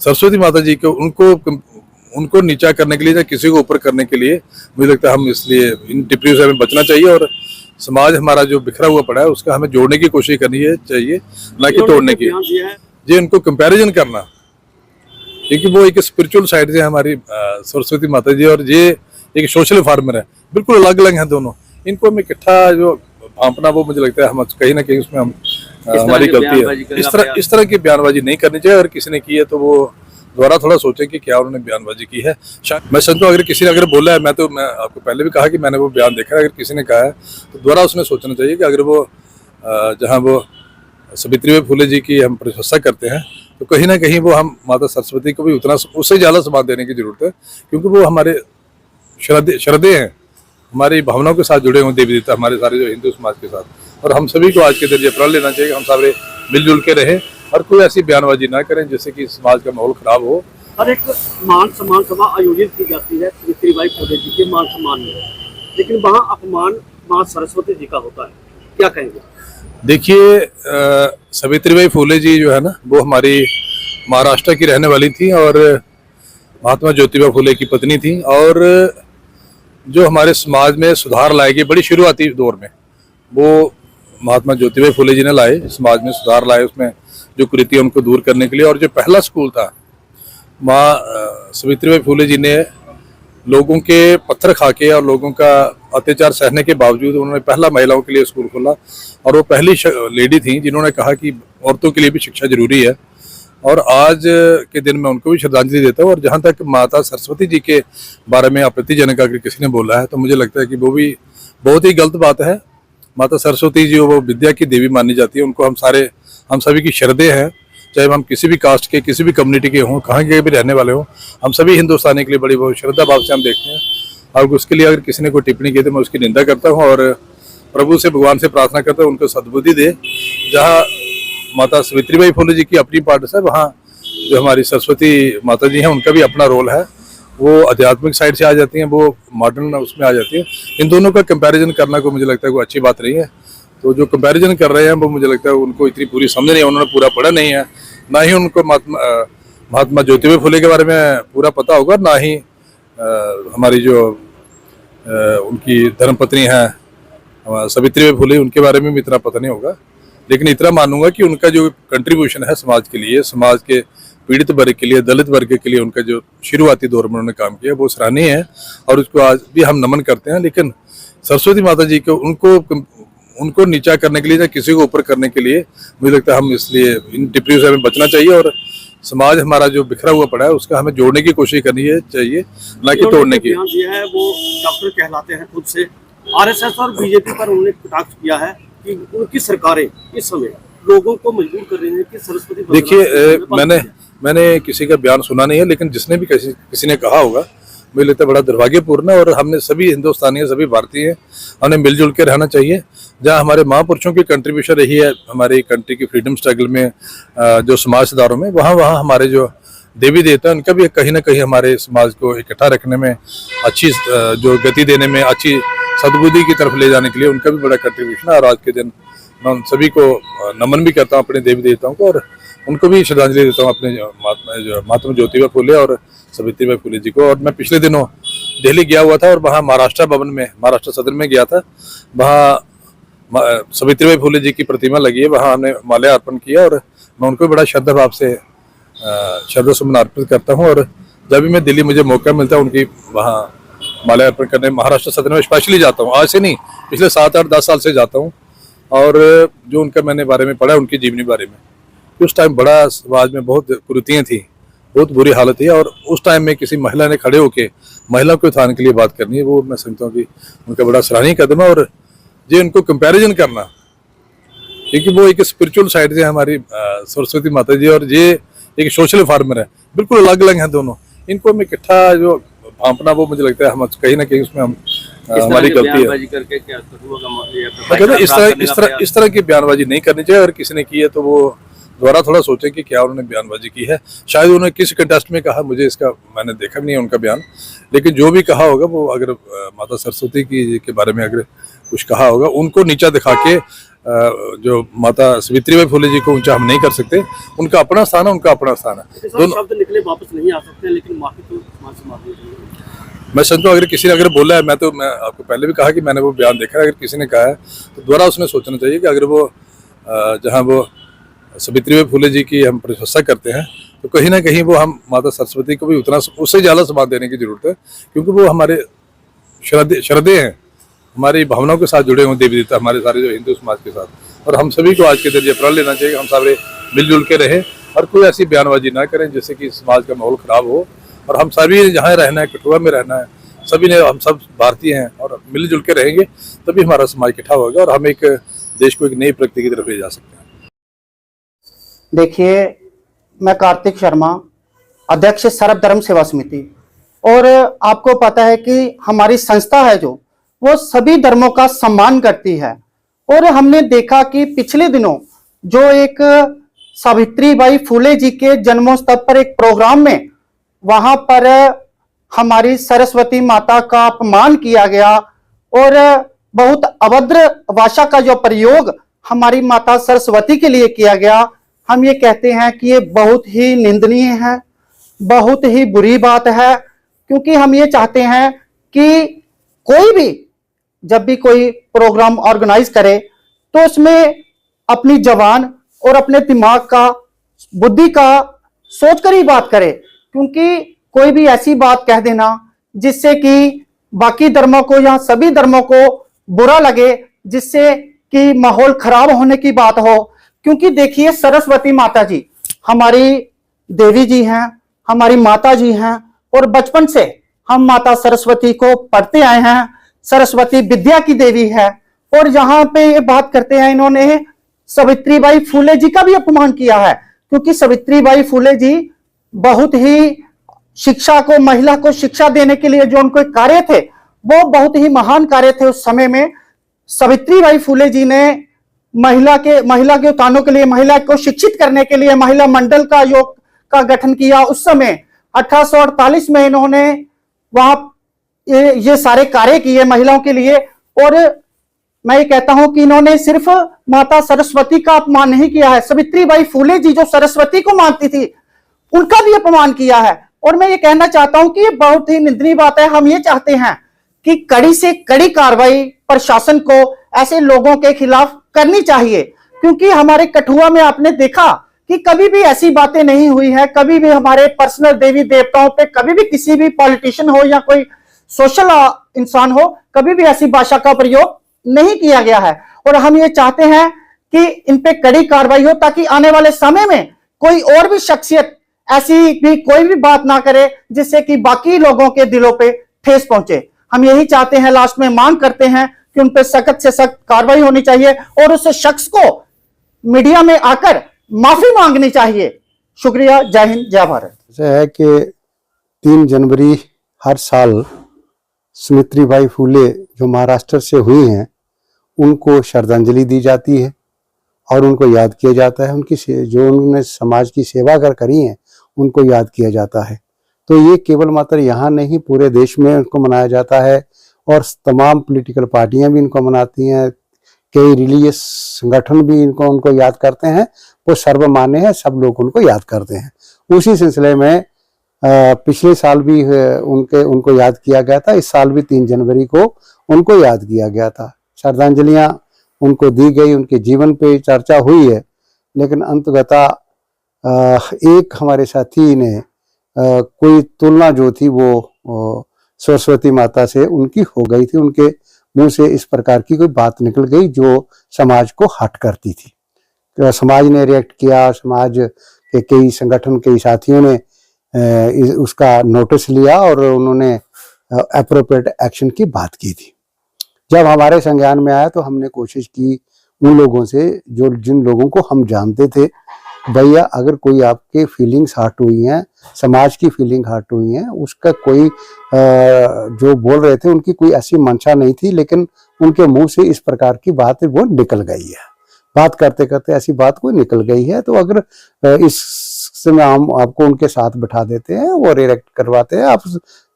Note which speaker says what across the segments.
Speaker 1: सरस्वती माता जी को उनको नीचा करने के लिए या किसी को ऊपर करने के लिए मुझे लगता है हम इसलिए इन टिप्पणियों से हमें बचना चाहिए और समाज हमारा जो बिखरा हुआ पड़ा है उसका हमें जोड़ने की कोशिश करनी है चाहिए, ना कि तोड़ने की। जी, इनको कंपैरिजन करना, क्योंकि वो एक स्पिरिचुअल साइड से हमारी सरस्वती माता जी और ये एक सोशल फार्मर है, बिल्कुल अलग अलग हैं दोनों। इनको हम इकट्ठा जो भांपना, वो मुझे लगता है हम कहीं ना कहीं उसमें हम हमारी गलती है। इस तरह की बयानबाजी नहीं करनी चाहिए। अगर किसी ने की है तो वो दोबारा थोड़ा सोचें कि क्या उन्होंने बयानबाजी की है। मैं समझता हूँ अगर किसी ने अगर बोला है, मैं आपको पहले भी कहा कि मैंने वो बयान देखा है, अगर किसी ने कहा है तो दोबारा उसमें सोचना चाहिए कि अगर वो जहाँ वो सावित्रीबाई फुले जी की हम प्रशंसा करते हैं तो कहीं ना कहीं वो हम माता सरस्वती को भी उतना उससे ज़्यादा सम्मान देने की जरूरत है, क्योंकि वो हमारे श्रद्धे हैं, हमारी भावनाओं के साथ जुड़े हुए देवी देवता हमारे सारे जो हिंदू समाज के साथ। और हम सभी को आज के दिन ये प्रण लेना चाहिए कि हम सारे मिलजुल के रहें और कोई ऐसी बयानबाजी ना करें जिससे कि समाज का माहौल खराब हो।
Speaker 2: हर एक मान सम्मान सभा आयोजित की जाती है सावित्रीबाई फुले जी के मान सम्मान में, लेकिन वहाँ अपमान माँ सरस्वती जी का होता है, क्या कहेंगे?
Speaker 1: देखिए, सावित्रीबाई फुले जी जो है ना, वो हमारी महाराष्ट्र की रहने वाली थी और महात्मा ज्योतिबा फुले की पत्नी थी, और जो हमारे समाज में सुधार लाएगी बड़ी शुरुआती दौर में वो महात्मा ज्योतिबा फुले जी ने लाए, समाज में सुधार लाए, उसमें जो कुरीतियां उनको दूर करने के लिए। और जो पहला स्कूल था, माँ सावित्रीबाई फुले जी ने लोगों के पत्थर खा के और लोगों का अत्याचार सहने के बावजूद उन्होंने पहला महिलाओं के लिए स्कूल खोला, और वो पहली लेडी थी जिन्होंने कहा कि औरतों के लिए भी शिक्षा जरूरी है। और आज के दिन मैं उनको भी श्रद्धांजलि देता हूँ। और जहाँ तक माता सरस्वती जी के बारे में आपत्तिजनक अगर किसी ने बोला है तो मुझे लगता है कि वो भी बहुत ही गलत बात है। माता सरस्वती जी वो विद्या की देवी मानी जाती है, उनको हम सभी की श्रद्धे हैं, चाहे हम किसी भी कास्ट के, किसी भी कम्युनिटी के हों, कहाँ के भी रहने वाले हों, हम सभी हिंदुस्तानी के लिए बड़ी बहुत श्रद्धा भाव से हम देखते हैं। और उसके लिए अगर किसी ने कोई टिप्पणी की तो मैं उसकी निंदा करता हूँ और प्रभु से, भगवान से प्रार्थना करता हूँ उनको सद्बुद्धि दे। जहाँ माता सावित्रीबाई फुले जी की अपनी पार्ट है, वहाँ जो हमारी सरस्वती माता जी हैं उनका भी अपना रोल है। वो आध्यात्मिक साइड से आ जाती हैं, वो मॉडर्न उसमें आ जाती है। इन दोनों का कंपैरिजन करना को मुझे लगता है कोई अच्छी बात नहीं है। तो जो कंपैरिजन कर रहे हैं वो मुझे लगता है उनको इतनी पूरी समझ नहीं है, उन्होंने पूरा पढ़ा नहीं है, ना ही उनको महात्मा ज्योतिबा फुले के बारे में पूरा पता होगा, ना ही हमारी जो उनकी धर्मपत्नी है सावित्रीबाई फुले, उनके बारे में भी इतना पता नहीं होगा। लेकिन इतना मानूंगा कि उनका जो कंट्रीब्यूशन है समाज के लिए, समाज के पीड़ित वर्ग के लिए, दलित वर्ग के लिए उनका जो शुरुआती दौर में उन्होंने काम किया वो सराहनीय है और उसको आज भी हम नमन करते हैं। लेकिन सरस्वती माता जी को उनको नीचा करने के लिए या किसी को ऊपर करने के लिए मुझे लगता है हम इसलिए इन टिप्पणियों से हमें बचना चाहिए और समाज हमारा जो बिखरा हुआ पड़ा है उसका हमें जोड़ने की कोशिश करनी है चाहिए, ना कि तोड़ने की।
Speaker 2: है वो डॉक्टर कहलाते हैं खुद से, आरएसएस और बीजेपी पर उन्होंने कटाक्ष किया है कि उनकी सरकारें इस समय लोगों को मजबूर कर रही हैं कि सरस्वती।
Speaker 1: देखिए, मैंने किसी का बयान सुना नहीं है, लेकिन जिसने भी किसी ने कहा होगा मुझे लगता है बड़ा दुर्भाग्यपूर्ण है। और हमने सभी हिंदुस्तानी, सभी भारतीय, हमने मिलजुल के रहना चाहिए। जहाँ हमारे महापुरुषों की कंट्रीब्यूशन रही है हमारी कंट्री की फ्रीडम स्ट्रगल में, जो समाज सुधारों में, वहाँ हमारे जो देवी देवता उनका भी कहीं ना कहीं हमारे समाज को इकट्ठा रखने में, अच्छी जो गति देने में, अच्छी सद्बुद्धि की तरफ ले जाने के लिए उनका भी बड़ा कंट्रीब्यूशन है। और आज के दिन मैं उन सभी को नमन भी करता हूँ अपने देवी देवताओं को, और उनको भी श्रद्धांजलि देता हूँ अपने महात्मा ज्योतिबा फुले और सावित्रीबाई फुले जी को। और मैं पिछले दिनों दिल्ली गया हुआ था और वहाँ महाराष्ट्र भवन में, महाराष्ट्र सदन में गया था, वहाँ सावित्रीबाई फुले जी की प्रतिमा लगी है, वहाँ हमने माल्या अर्पण किया और मैं उनको बड़ा श्रद्धा भाव से श्रद्धा सुमन अर्पित करता हूँ। और जब भी मैं दिल्ली मुझे मौका मिलता है उनकी वहाँ माल्या अर्पण करने महाराष्ट्र सदन में स्पेशली जाता हूँ। आज से नहीं, पिछले 7, 8, 10 साल से जाता हूँ। और जो उनका मैंने बारे में पढ़ा, उनकी जीवनी बारे में, उस टाइम बड़ा समाज में बहुत कुरीतियाँ थी, बहुत बुरी हालत थी, और उस टाइम में किसी महिला ने खड़े होकर महिला के उत्थान के लिए बात करनी है, वो मैं समझता हूँ कि उनका बड़ा सराहनीय कदम है। और ये उनको कंपैरिजन करना, क्योंकि वो एक स्पिरिचुअल साइड से हमारी सरस्वती माता जी और ये एक सोशल फार्मर है, बिल्कुल अलग अलग हैं दोनों। इनको हम इकट्ठा जो भांपना, वो मुझे लगता है हम कहीं ना कहीं उसमें हम हमारी गलती है। मैं कहता हूँ इस तरह की बयानबाजी नहीं करनी चाहिए। अगर किसी ने की है तो वो दोबारा थोड़ा सोचें कि क्या उन्होंने बयानबाजी की है। शायद उन्होंने किस कंटेस्ट में कहा, मुझे इसका मैंने देखा नहीं है उनका बयान, लेकिन जो भी कहा होगा वो अगर माता सरस्वती की के बारे में अगर कुछ कहा होगा, उनको नीचा दिखा के जो माता सावित्रीबाई फुले जी को ऊंचा हम नहीं कर सकते। उनका अपना स्थान है, उनका अपना स्थान है।
Speaker 2: ये सारे शब्द निकले वापस नहीं आ सकते, लेकिन माफी तो समाज से माफी चाहिए।
Speaker 1: मैं समझता हूँ अगर किसी ने अगर बोला है, मैं आपको पहले भी कहा कि मैंने वो बयान देखा है, अगर किसी ने कहा है तो दोबारा उसने सोचना चाहिए कि अगर वो जहाँ वो सावित्रीबाई फुले जी की हम प्रशंसा करते हैं तो कहीं ना कहीं वो हम माता सरस्वती को भी उतना उससे ज़्यादा सम्मान देने की जरूरत है, क्योंकि वो हमारे श्रद्धेय हैं, हमारी भावनाओं के साथ जुड़े हुए देवी देवता, हमारे सारे जो हिंदू समाज के साथ। और हम सभी को आज के दिन ये प्रण लेना चाहिए कि हम सारे मिलजुल के रहें और कोई ऐसी बयानबाजी ना करें जिससे कि समाज का माहौल खराब हो। और हम सभी जहाँ रहना है, कठुआ में रहना है, सभी ने, हम सब भारतीय हैं और मिलजुल के रहेंगे तभी हमारा समाज इकट्ठा होगा और हम एक देश को एक नई प्रगति की तरफ ले जा सकते हैं।
Speaker 3: देखिए, मैं कार्तिक शर्मा, अध्यक्ष सर्वधर्म सेवा समिति, और आपको पता है कि हमारी संस्था है जो वो सभी धर्मों का सम्मान करती है। और हमने देखा कि पिछले दिनों जो एक सावित्रीबाई फुले जी के जन्मोत्सव पर एक प्रोग्राम में वहां पर हमारी सरस्वती माता का अपमान किया गया और बहुत अभद्र भाषा का जो प्रयोग हमारी माता सरस्वती के लिए किया गया, हम ये कहते हैं कि ये बहुत ही निंदनीय है, बहुत ही बुरी बात है। क्योंकि हम ये चाहते हैं कि कोई भी जब भी कोई प्रोग्राम ऑर्गेनाइज करे तो उसमें अपनी जबान और अपने दिमाग का, बुद्धि का सोच कर ही बात करे। क्योंकि कोई भी ऐसी बात कह देना जिससे कि बाकी धर्मों को या सभी धर्मों को बुरा लगे, जिससे कि माहौल खराब होने की बात हो। क्योंकि देखिए, सरस्वती माता जी हमारी देवी जी हैं, हमारी माता जी हैं, और बचपन से हम माता सरस्वती को पढ़ते आए हैं। सरस्वती विद्या की देवी है। और यहाँ पे ये बात करते हैं, इन्होंने सावित्रीबाई फुले जी का भी अपमान किया है। क्योंकि सावित्रीबाई फुले जी बहुत ही शिक्षा को, महिला को शिक्षा देने के लिए जो उनको कार्य थे वो बहुत ही महान कार्य थे। उस समय में सावित्रीबाई फुले जी ने महिला के उत्थानों के लिए, महिला को शिक्षित करने के लिए महिला मंडल का योग का गठन किया। उस समय 1848 में इन्होंने वहां ये सारे कार्य किए महिलाओं के लिए। और मैं ये कहता हूं कि इन्होंने सिर्फ माता सरस्वती का अपमान नहीं किया है, सावित्रीबाई फुले जी जो सरस्वती को मानती थी उनका भी अपमान किया है। और मैं ये कहना चाहता हूं कि ये बहुत ही निंदनीय बात है। हम ये चाहते हैं कि कड़ी से कड़ी कार्रवाई प्रशासन को ऐसे लोगों के खिलाफ करनी चाहिए। क्योंकि हमारे कठुआ में आपने देखा कि कभी भी ऐसी बातें नहीं हुई है, कभी भी हमारे पर्सनल देवी देवताओं पे, कभी भी किसी भी पॉलिटिशियन हो या कोई सोशल इंसान हो, कभी भी ऐसी भाषा का प्रयोग नहीं किया गया है। और हम ये चाहते हैं कि इन पे कड़ी कार्रवाई हो, ताकि आने वाले समय में कोई और भी शख्सियत ऐसी भी कोई भी बात ना करे जिससे कि बाकी लोगों के दिलों पे ठेस पहुंचे। हम यही चाहते हैं, लास्ट में मांग करते हैं कि उन पे सख्त से सख्त कार्रवाई होनी चाहिए और उस शख्स को मीडिया में आकर माफी मांगनी चाहिए। शुक्रिया। जय हिंद, जय भारत।
Speaker 4: है कि 3 जनवरी हर साल सावित्रीबाई फुले जो महाराष्ट्र से हुई हैं उनको श्रद्धांजलि दी जाती है और उनको याद किया जाता है। उनकी जो उन्होंने समाज की सेवा करी है उनको याद किया जाता है। तो ये केवल मात्र यहाँ नहीं, पूरे देश में उनको मनाया जाता है और तमाम पॉलिटिकल पार्टियां भी इनको मनाती हैं, कई रिलीजियस संगठन भी उनको याद करते हैं। वो सर्वमान्य है, सब लोग उनको याद करते हैं। उसी सिलसिले में पिछले साल भी उनको याद किया गया था, इस साल भी 3 जनवरी को उनको याद किया गया था। श्रद्धांजलियां उनको दी गई, उनके जीवन पे चर्चा हुई है। लेकिन अंततः एक हमारे साथी ने कोई तुलना जो थी वो सरस्वती माता से उनकी हो गई थी, उनके मुंह से इस प्रकार की कोई बात निकल गई जो समाज को हट करती थी। तो समाज ने रिएक्ट किया, समाज के कई संगठन, कई साथियों ने उसका नोटिस लिया और उन्होंने एप्रोप्रिएट एक्शन की बात की थी। जब हमारे संज्ञान में आया तो हमने कोशिश की उन लोगों से जिन लोगों को हम जानते थे, भैया अगर कोई आपके फीलिंग्स हर्ट हुई हैं, समाज की फीलिंग हर्ट हुई हैं, उसका कोई जो बोल रहे थे उनकी कोई ऐसी मंशा नहीं थी, लेकिन उनके मुंह से इस प्रकार की बात वो निकल गई है। बात करते करते ऐसी बात कोई निकल गई है, तो अगर इस समय हम आपको उनके साथ बैठा देते हैं, वो रिएक्ट करवाते हैं, आप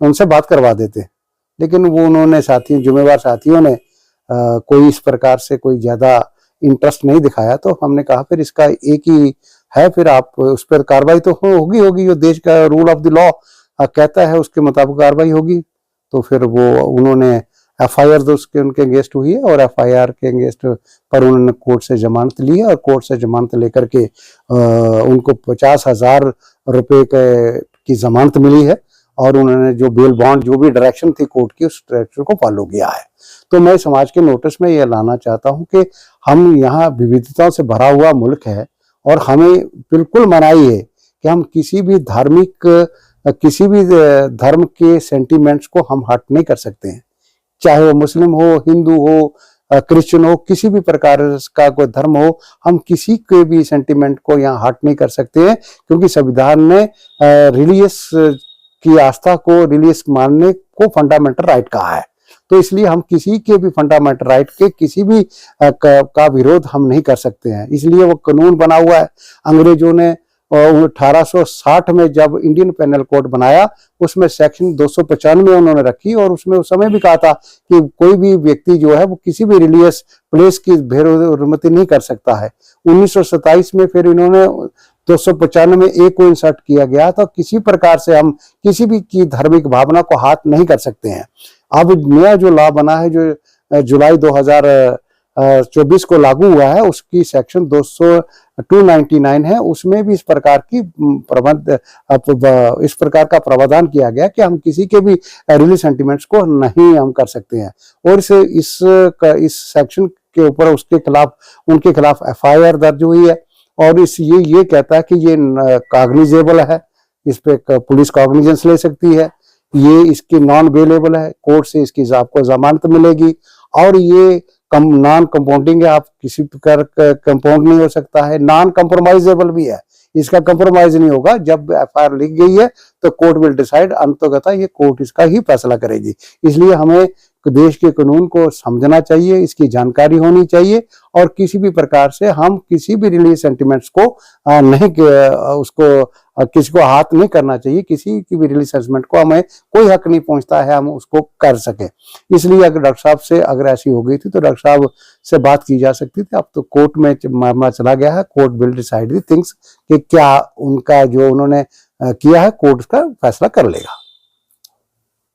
Speaker 4: उनसे बात करवा देते हैं। लेकिन वो उन्होंने जिम्मेवार साथियों ने कोई इस प्रकार से कोई ज्यादा इंटरेस्ट नहीं दिखाया, तो हमने कहा फिर इसका एक ही है, फिर आप उस पर कार्रवाई तो होगी जो देश का रूल ऑफ द लॉ कहता है उसके मुताबिक कार्रवाई होगी। तो फिर वो उन्होंने एफआईआर तो उनके अगेंस्ट हुई है और एफआईआर के अगेंस्ट पर उन्होंने कोर्ट से जमानत ली है और कोर्ट से जमानत लेकर के उनको 50,000 रुपए की जमानत मिली है और उन्होंने जो बेल बॉन्ड जो भी डायरेक्शन थी कोर्ट की उस डायरेक्शन को फॉलो किया है। तो मैं समाज के नोटिस में ये लाना चाहता हूं कि हम यहाँ विविधताओं से भरा हुआ मुल्क है और हमें बिल्कुल मनाही है कि हम किसी भी धर्म के सेंटिमेंट्स को हम हर्ट नहीं कर सकते हैं, चाहे वो मुस्लिम हो, हिंदू हो, क्रिश्चियन हो, किसी भी प्रकार का कोई धर्म हो, हम किसी के भी सेंटिमेंट को यहाँ हर्ट नहीं कर सकते हैं, क्योंकि संविधान ने रिलीजियस की आस्था को रिलीजियस मानने को फंडामेंटल राइट कहा है। तो इसलिए हम किसी के भी फंडामेंटल राइट के किसी भी का विरोध हम नहीं कर सकते हैं। इसलिए वो कानून बना हुआ है। अंग्रेजों ने 1860 में जब इंडियन पेनल कोड बनाया उसमें सेक्शन 295 उन्होंने रखी और उसमें उस समय भी कहा था कि कोई भी व्यक्ति जो है वो किसी भी रिलीजियस प्लेस की बेहरमती नहीं कर सकता है। 1927 में फिर इन्होंने 295 में एक को इंसर्ट किया गया, तो किसी प्रकार से हम किसी भी की धार्मिक भावना को हाथ नहीं कर सकते हैं। अब नया जो लॉ बना है जो जुलाई 2024 को लागू हुआ है, उसकी सेक्शन 299 है, उसमें भी इस प्रकार का प्रावधान किया गया कि हम किसी के भी रिलीजियस सेंटिमेंट्स को नहीं हम कर सकते हैं। और इस सेक्शन के ऊपर उनके खिलाफ एफआईआर दर्ज हुई है और ये कहता है कि ये कॉग्निजेबल है, इस पे पुलिस कॉग्निजेंस ले सकती है, ये इसकी नॉन बेलेबल है, कोर्ट से इसकी आपको जमानत मिलेगी और ये नॉन कंपाउंडिंग है, आप किसी प्रकार का कंपाउंड नहीं हो सकता है, नॉन कंप्रोमाइजेबल भी है, इसका कंप्रोमाइज नहीं होगा। जब एफआईआर लिख गई है तो कोर्ट विल डिसाइड, अंततः ये कोर्ट इसका ही फैसला करेगी। इसलिए हमें देश के कानून को समझना चाहिए, इसकी जानकारी होनी चाहिए और किसी भी प्रकार से हम किसी भी रिलीजियस सेंटिमेंट्स को किसी को हाथ नहीं करना चाहिए। किसी की भी रिलीजियस सेंटिमेंट को हमें कोई हक नहीं पहुंचता है हम उसको कर सके। इसलिए अगर डॉक्टर साहब से अगर ऐसी हो गई थी तो डॉक्टर साहब से बात की जा सकती थी। अब तो कोर्ट में मामला चला गया है, court will decide the things कि क्या उनका जो उन्होंने किया है कोर्ट का फैसला कर लेगा।